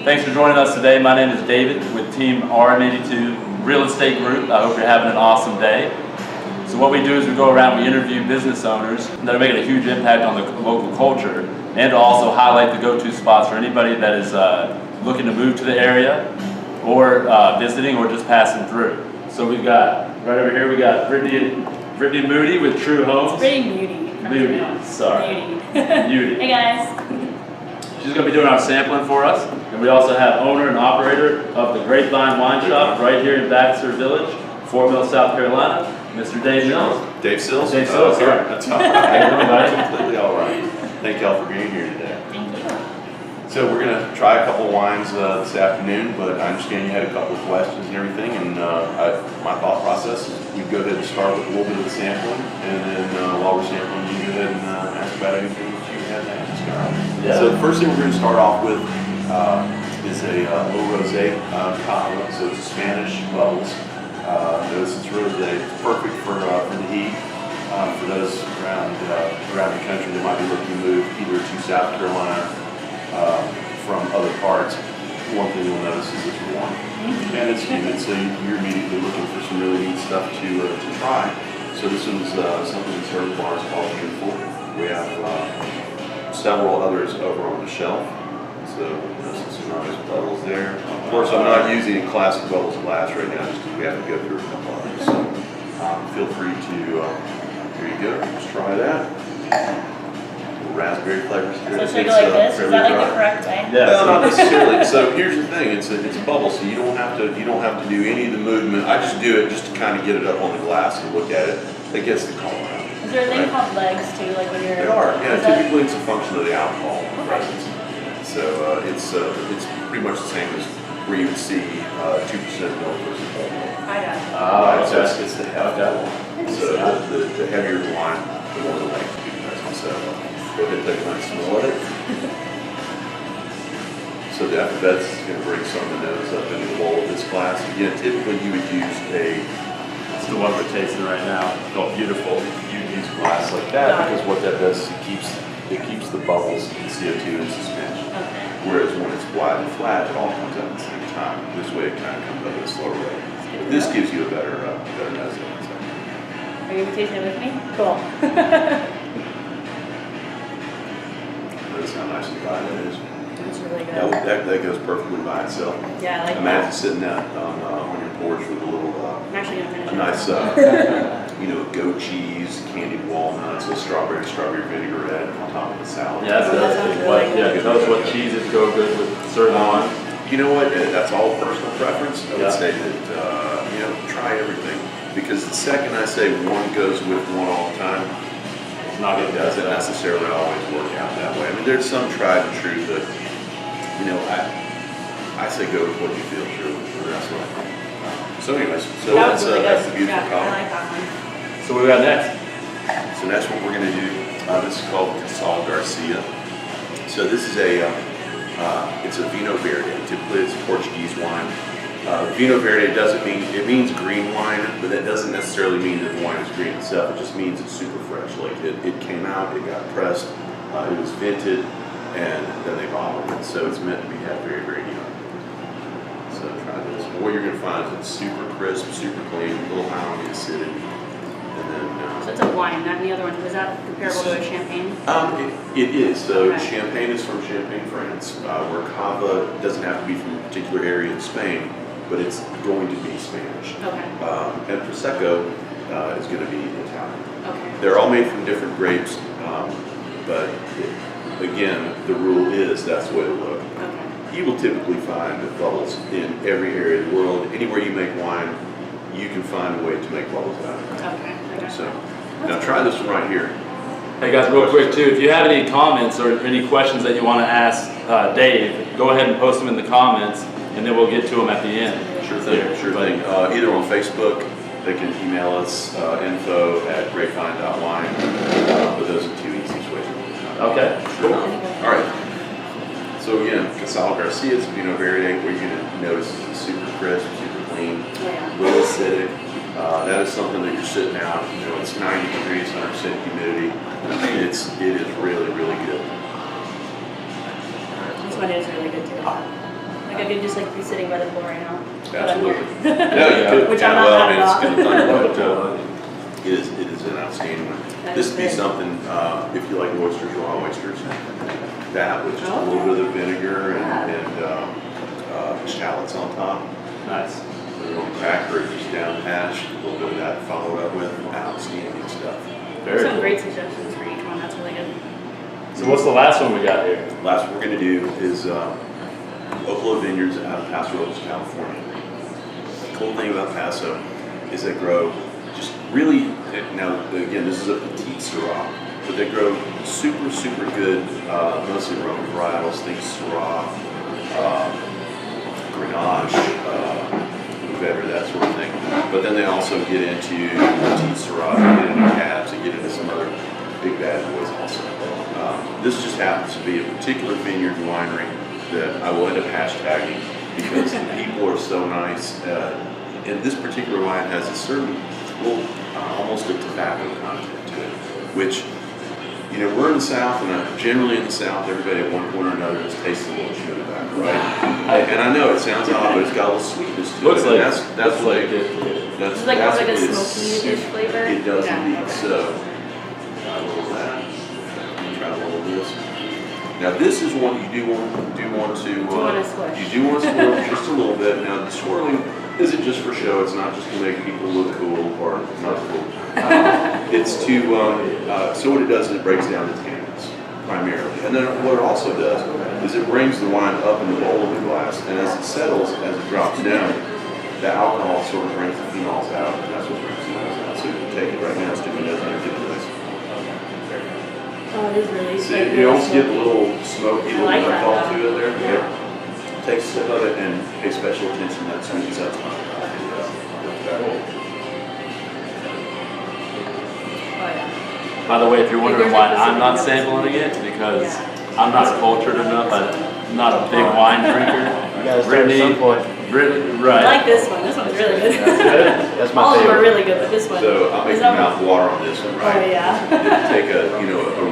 Thanks for joining us today. My name is David with Team RM82 Real Estate Group. I hope you're having an awesome day. So what we do is we go around, we interview business owners that are making a huge impact on the local culture, and to also highlight the go-to spots for anybody that is looking to move to the area, or visiting, or just passing through. So we've got, right over here, we got Brittni and Muti with True Homes. It's Muti. Muti, sorry. Muti. Hey guys. She's going to be doing our sampling for us. And we also have owner and operator of the Grapevine Wine Shop right here in Baxter Village, Fort Mill, South Carolina, Mr. Dave Sills. Dave Sills? Dave Sills, sorry. That's all right. How you doing, buddy? Completely all right. Thank y'all for being here today. Thank you. So we're going to try a couple wines this afternoon, but I understand you had a couple of questions and everything, and my thought process is we go ahead and start with a little bit of the sampling, and then while we're sampling, you go ahead and ask about anything that you had to ask. All right. Yeah. So the first thing we're going to start off with is a low rosé cava, so it's a Spanish bubbles. Notice it's rosé. It's perfect for the heat. For those around the country that might be looking to move either to South Carolina from other parts, one thing you'll notice is it's warm and it's humid, so you're immediately looking for some really neat stuff to try. So this one's something that's served bars called Beautiful. We have several others over on the shelf. So some nice bubbles there. Of course, I'm not using classic bubbles glass right now, just because we have to go through a couple others. So feel free to, here you go, just try that. Raspberry flavors here. So should I go like this? Is that like the correct way? Yeah. Well, not necessarily. So here's the thing: it's a bubble, so you don't have to do any of the movement. I just do it just to kind of get it up on the glass and look at it. It gets the color out. Is there a thing called legs too, like when you're? They are. Yeah. Typically, it's a function of the alcohol presence. So it's pretty much the same as where you would see 2% milk versus whole milk. I got it. So it's the heavier one. So the heavier the wine, the more the length you can measure. So go ahead and take a nice smell of it. So that's going to bring some of the nose up into the bowl of this glass. Again, typically you would use It's the one we're tasting right now. It's called Beautiful. you'd use glass like that because what that does is it keeps the bubbles in CO2 in suspension. Okay. Whereas when it's wide and flat, it all comes up at the same time. This way it kind of comes up at a slower rate. But this gives you a better nose. Are you gonna taste it with me? Cool. Notice how nice and dry that is. It's really good. That goes perfectly by itself. Yeah, I like Imagine that. sitting out on your porch with a little, I'm actually gonna finish a nice, goat cheese, candied walnuts, a strawberry vinaigrette on top of the salad. Yeah, That sounds really good. yeah, tell us what cheeses go good with certain wine. You know what? That's all personal preference. I would Yeah. say that try everything, because the second I say one goes with one all the time, It's not it good. doesn't necessarily always work out that way. I mean, there's some tried and true, but I say go with what you feel true. That's what I think. So, anyways, That was really that's good. the beautiful Yeah, I color. like that one. So what we got next? So that's what we're going to do. This is called Casal Garcia. So this is it's a Vinho Verde. Typically it's a Portuguese wine. Vinho Verde it means green wine, but that doesn't necessarily mean that the wine is green itself. It just means it's super fresh. Like it came out, it got pressed, it was vented, and then they bottled it. So it's meant to be had very, very young. So try this. What you're going to find is it's super crisp, super clean, a little high on the acidity. And then, So it's a wine, not any other one. Was that comparable to a champagne? it is. So Okay. Champagne is from Champagne, France, where Cava doesn't have to be from a particular area in Spain, but it's going to be Spanish. Okay. And Prosecco is going to be Italian. Okay. They're all made from different grapes, but again, the rule is that's the way to look. Okay. You will typically find bubbles in every area of the world. Anywhere you make wine, you can find a way to make bubbles out of it. Okay. So now try this one right here. Hey guys, real quick too, if you have any comments or any questions that you want to ask Dave, go ahead and post them in the comments, and then we'll get to them at the end. Sure thing. Either on Facebook, they can email us info@grapevine.wine. But those are two easiest ways to do it. Okay, cool. All right. So again, Casal Garcia is Vinho Verde. What you're going to notice is it's super crisp, super clean, a little acidic. That is something that you're sitting out. It's 90 degrees, 100% humidity. It is really, really good. This one is really good too. Like I could just like be sitting by the pool right now. But I'm here. Absolutely. Yeah, you could. Which Yeah, I'm not well, I mad mean, it's about. gonna tell you what, it is an outstanding one. That This is would be good. something, if you like oysters, raw oysters, that with just a little bit of vinegar and shallots on top. Nice. A little cracker, just down hash, a little bit of that followed up with outstanding stuff. Very Some cool. great suggestions for each one. That's really good. So what's the last one we got here? Last one we're gonna do is Buffalo Vineyards out of Paso Robles, California. The cool thing about Paso is they grow just really, now again, this is a petite Syrah, but they grow super, super good, mostly Roman varietals, think Syrah, Grenache, Mourvedre, that sort of thing. But then they also get into petite Syrah, they get into cabs, they get into some other big bad boys also. This just happens to be a particular vineyard and winery that I will end up hashtagging because the people are so nice. And this particular wine has a certain, almost a tobacco content to it, which, you know, we're in the South, and generally in the South, everybody at one point or another has tasted a little chew tobacco, right? And I know it sounds odd, but it's got a little sweetness to Looks it. like and that's like what it. that's It's like that's more like a what it's- smoky-ish flavor. It does Yeah, indeed. okay. So, try a little of that. Try a little of this. Now this is one you do want to. want to squish. You do want to swirl just a little bit. Now the swirling isn't just for show. It's not just to make people look cool or not cool. It's to so what it does is it breaks down the tannins primarily, and then what it also does is it brings the wine up in the bowl of the glass, and as it settles, as it drops down, the alcohol sort of brings the phenols out, and that's what brings the phenols out. So you can take it right now, stick it in there, get this. Oh, it is really So like you really almost get a smoky. little smoky, I little like that, alcohol though. to it there. Yeah. Yep. Take a sip of it and pay special attention to that sweetness up front. Oh yeah. By the way, if you're wondering There's why like I'm not specific sampling it, because Yeah. I'm not cultured enough. I'm not a big wine drinker. You gotta start at some point. Brittni, I right. like this one. This one's really good. That's my All of them are favorite. really good, but this one. So I'll make is your that mouth water on this one, Oh right? yeah. Take a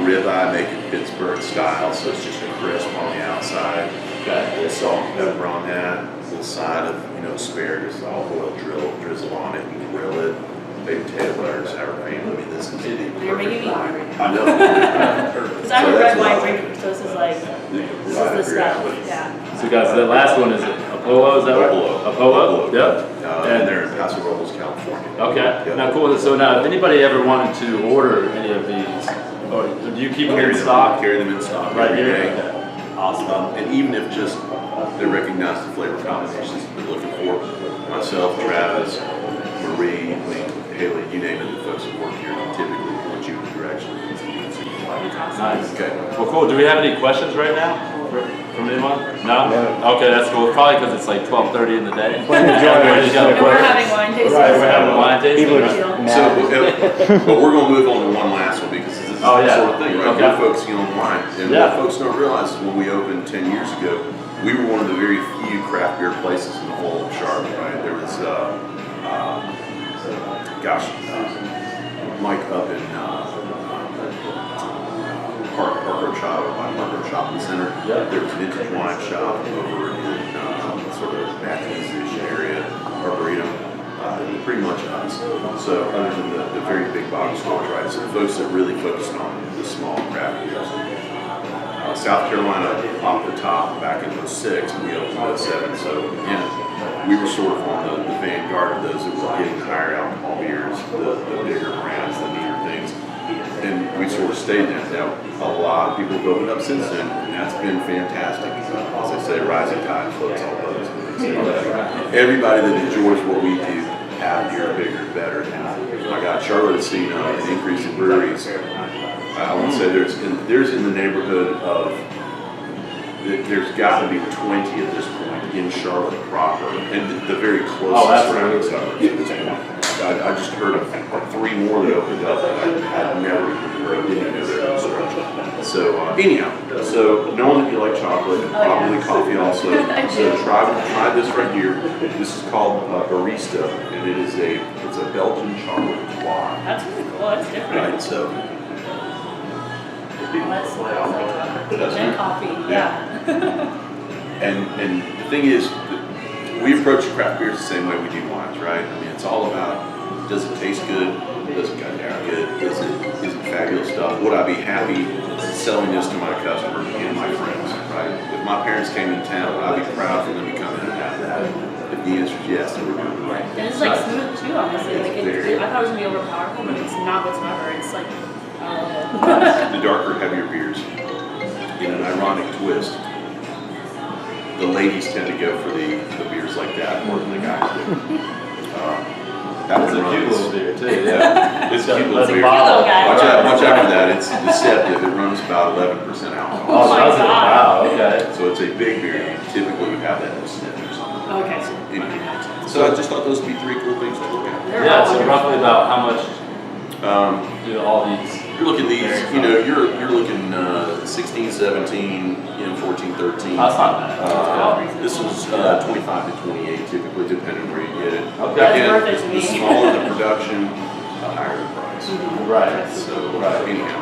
ribeye, make it Pittsburgh style, so it's just a crisp on the outside. Okay. A little salt and pepper on that, a little side of asparagus, olive oil drizzle on it, and grill it. Baked potato butter, sour cream. I mean, this is the You're making perfect me wine. hungry. I know. Because I'm a So red that's wine what I drinker, so this is like this Right is up the your stuff. alley. Yeah. So guys, the last one is Apollo, is that right? Apollo? Yep. And they're in Paso Robles, California. Okay. Yep. Now cool. So now, if anybody ever wanted to order any of these, or do you keep them in stock? Carry them in stock Right every here? day. Okay. Awesome. And even if just they recognize the flavor combinations that they're looking for, myself, Travis, Marie, Lee, Haley, you name it, the folks that work here typically point you in the direction that you can see. That's awesome. Nice. Okay. Well, cool. Do we have any questions right now from anyone? No? Okay, that's cool. Probably because it's like 12:30 in the day. Everybody's got a And we're question. having wine tasting. Right, we're having wine tasting. People are right? just So, but we're going to move on to one last one because this is Oh, the yeah. sort of thing, right? Okay. We're focusing on wine. And Yeah. what folks don't realize is when we opened 10 years ago, we were one of the very few craft beer places in the whole of Charlotte, right? There was, Mike up in Parker Shop, by Parker Shopping Center. Yeah. There was Vintage Wine Shop over in sort of Matthews area, Arboretum. Pretty much us. So other than the very big box stores, right? So the folks that really focused on the small craft beers. South Carolina off the top back in 06, and we opened in 07. So again, we were sort of on the vanguard of those that were getting higher alcohol beers, the bigger brands, the neater things. And we sort of stayed there. Now, a lot of people have opened up since then, and that's been fantastic. As I say, rising tide floats all boats. Everybody that enjoys what we do, happier, bigger, better. I got Charlotte has seen an increase in breweries. I would say there's in the neighborhood of, there's got to be 20 at this point in Charlotte proper, and the very closest surrounding suburbs at this point. I just heard of 3 more that opened up that I had never even heard, didn't even know they were construction. So anyhow, so knowing that you like chocolate, probably coffee also. I do. So try this right here. This is called Barista, and it's a Belgian chocolate wine. That's really cool. That's different. Right, so That's like chocolate. That's And good. coffee. Yeah. Yeah. and thing is, we approach craft beers the same way we do wines, right? I mean, it's all about, does it taste good? Does it go down good? Is it fabulous stuff? Would I be happy selling this to my customers and my friends, right? If my parents came in town, would I be proud for them to come in and have that? If the answer is yes, then we're going to Right. And it's like smooth too, honestly. Like I thought it was gonna be overpowerful, but it's not whatsoever. It's like, The darker, heavier beers, in an ironic twist, the ladies tend to go for the beers like that more than the guys do. That's a cute little beer too, yeah. It's a cute little That's a beer. bottle. Little guy. Watch out for that. It's deceptive. It runs about 11% alcohol. Oh my does it? God. Wow, okay. So it's a big beer. Typically, you have that in a sniff or something. okay. Anyway, so I just thought those would be 3 cool things to look at. They're Yeah, all so wonderful. roughly about how much do all these? You're looking at these. You know, you're looking 16, 17, 14, 13. That's not bad. This was 25 to 28, typically, depending where you get it. Okay. Again, That's worth it to the me. smaller the production, the higher the price. Right. So, anyhow,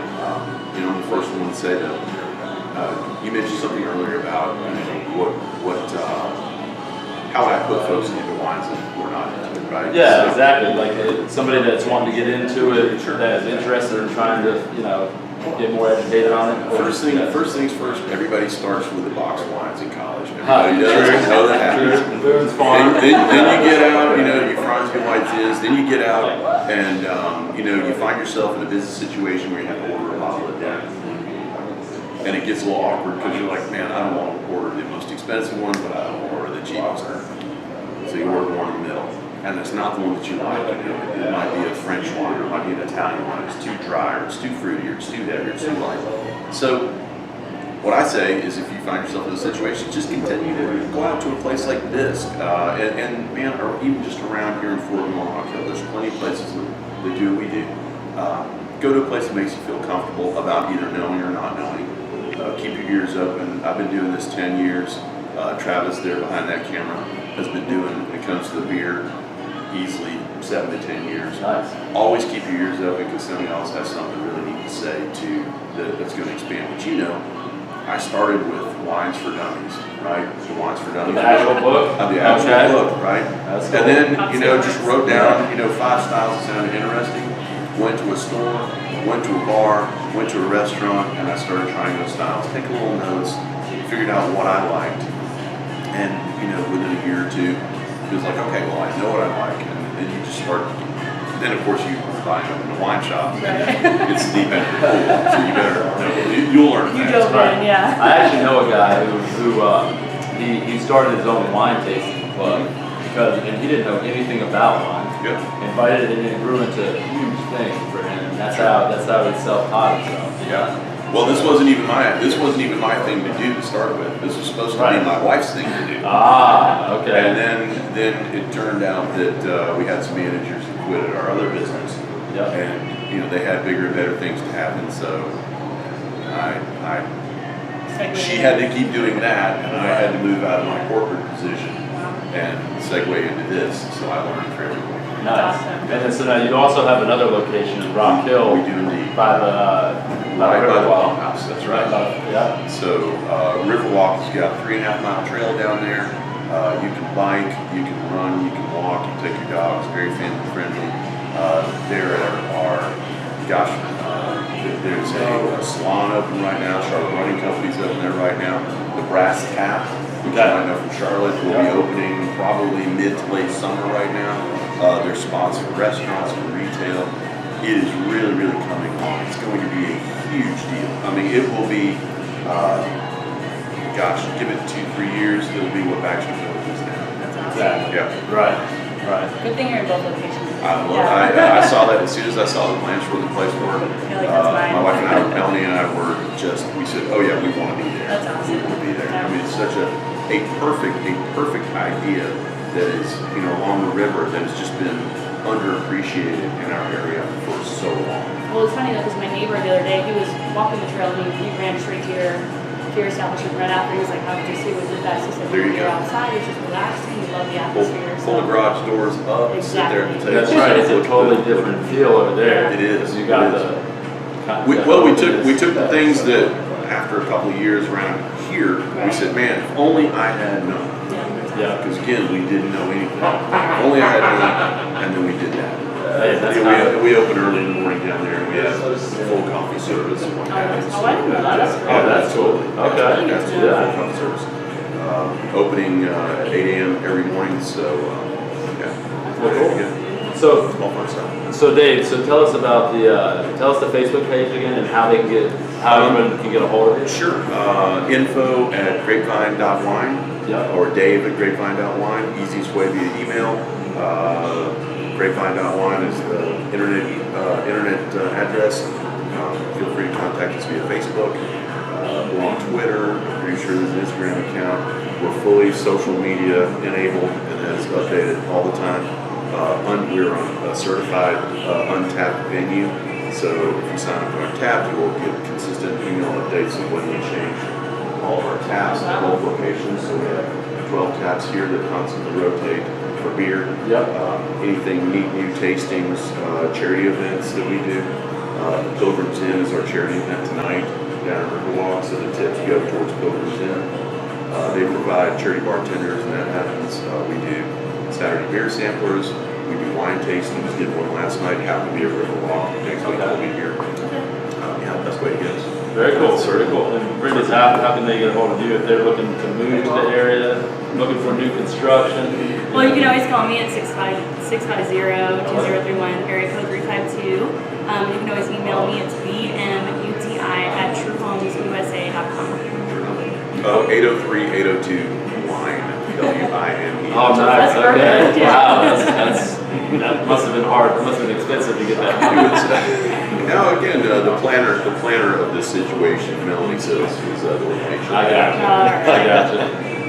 I'm the first one to say that you mentioned something earlier about how I put folks into wines that we're not into it, right? Yeah, So, exactly. Like somebody that's wanting to get into it, that is interested in trying to, get more educated on it. First things first, everybody starts with the box wines in college. Everybody True. does. I know that happens. True. Boone's Farm. Then you get out, you find your white fizz, then you get out and, you find yourself in a business situation where you have to order a bottle of that. And it gets a little awkward because you're like, man, I don't want to order the most expensive one, but I don't want to order the cheapest one. So you order one in the middle. And it's not the one that you like. It might be a French wine, or it might be an Italian wine. It's too dry, or it's too fruity, or it's too heavy, or it's too light. So what I say is if you find yourself in a situation, just continue to go out to a place like this. And man, or even just around here in Fort Mill, Rock Hill, there's plenty of places that do what we do. Go to a place that makes you feel comfortable about either knowing or not knowing. Keep your ears open. I've been doing this 10 years. Travis there behind that camera has been doing, when it comes to the beer, easily 7 to 10 years. Nice. Always keep your ears open because somebody else has something really neat to say that's going to expand. But I started with Wines for Dummies, right? The Wines for Dummies. The actual book? The actual Okay. book, right? That's cool. And then, just wrote down, 5 styles that sounded interesting. Went to a store, went to a bar, went to a restaurant, and I started trying those styles. Take a little notes, figured out what I liked. And, within a year or two, it was like, okay, well, I know what I like. And then you just start, then of course you buy them in a wine shop. It's the deep end of the pool, so you better, you'll learn You fast. dove in, yeah. I actually know a guy who he started his own wine tasting club and he didn't know anything about wine. Yep. Invited it and it grew into a huge thing for him. And that's how he self-taught himself. Yeah. Well, this wasn't even my thing to do to start with. This was supposed to be my wife's thing to do. Ah, okay. And then it turned out that we had some managers who quit at our other business. Yep. And they had bigger and better things to happen. So she had to keep doing that, and I had to move out of my corporate position and segue into this. So I learned for everyone. Nice. Awesome. And then so now you also have another location in Rock Hill. We do indeed. By the Right by the Riverwalk. pump house. That's right. Yeah. So Riverwalk has got a 3.5-mile trail down there. You can bike, you can run, you can walk, you can take your dogs, very family friendly. There there's a salon open right now. Charlotte Running Company's open there right now. The Brass Tap, which I know from Charlotte, will be opening probably mid to late summer right now. There's spots for restaurants and retail. It is really, really coming on. It's going to be a huge deal. I mean, it will be, give it 2-3 years, it'll be what Baxter is now. That's awesome. Exactly. Yeah. Right. Good thing you're in both locations. I saw that as soon as I saw the plans for the place where You're like, that's mine. my wife and I, Melanie and I we said, oh yeah, we want to be there. That's awesome. We want to be there. I mean, it's such a perfect idea that is, along the river that has just been underappreciated in our area for so long. Well, it's funny though, because my neighbor the other day, he was walking the trail and he ran straight to your establishment right after. He was like, how did you see what did that? He said, There you you're go. outside, it's just relaxing, you love the Pull atmosphere. the garage doors up, sit there at the table. That's right. It's a totally different feel over there. It is. You got It is. the. We took the things that after a couple of years around here, we said, man, if only I had known. Yeah. Yeah. Because again, we didn't know anything. Only I had one, and then we did that. Hey, that's We open early in the morning down there, and we have full coffee service. And what have you. Oh, I didn't know that. That's great. Oh, that's cool. Okay. That's full Yeah. coffee service. Opening at 8 a.m. every morning, so yeah. Well, cool. Good. So, All fun stuff. so Dave, so tell us about tell us the Facebook page again and how they can get, how everyone can get a hold of you. Sure. Info at grapevine.wine Yeah. or Dave at grapevine.wine. Easiest way via email. Grapevine.wine is the internet address. Feel free to contact us via Facebook. We're on Twitter. I'm pretty sure there's an Instagram account. We're fully social media enabled and that is updated all the time. We're on a certified untapped venue. So if you sign up for Untapped, you will get consistent email updates of when we change all of our taps at both locations. So we have 12 taps here that constantly rotate for beer. Yep. Anything neat, new tastings, charity events that we do. Pilgrim's Inn is our charity event tonight down at Riverwalk, so the tips go towards Pilgrim's Inn. They provide charity bartenders, and that happens. We do Saturday beer samplers. We do wine tastings. Did one last night. Happened to be at Riverwalk. Next week we'll be here. Yeah, that's the way it goes. Very cool, very cool. And Brittni, how can they get a hold of you if they're looking to move to the area, looking for new construction? Well, you can always call me at 650-2031, area code 352. You can always email me at bmuti@truehomeusa.com. 803-802-WINE. W-I-N-E. Oh, nice. That's Okay. perfect, yeah. Wow, that must have been hard. It must have been expensive to get that. Now again, the planner of this situation, Melanie Sills, is the location. I got you. I got you.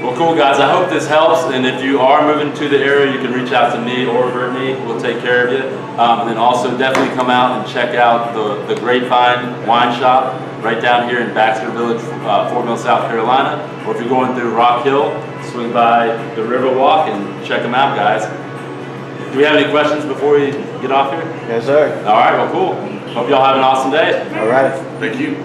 Well, cool guys. I hope this helps. And if you are moving to the area, you can reach out to me or Brittni. We'll take care of you. And then also definitely come out and check out the Grapevine Wine Shop right down here in Baxter Village, Fort Mill, South Carolina. Or if you're going through Rock Hill, swing by the Riverwalk and check them out, guys. Do we have any questions before we get off here? Yes, sir. All right. Well, cool. Hope y'all have an awesome day. All right. Thank you.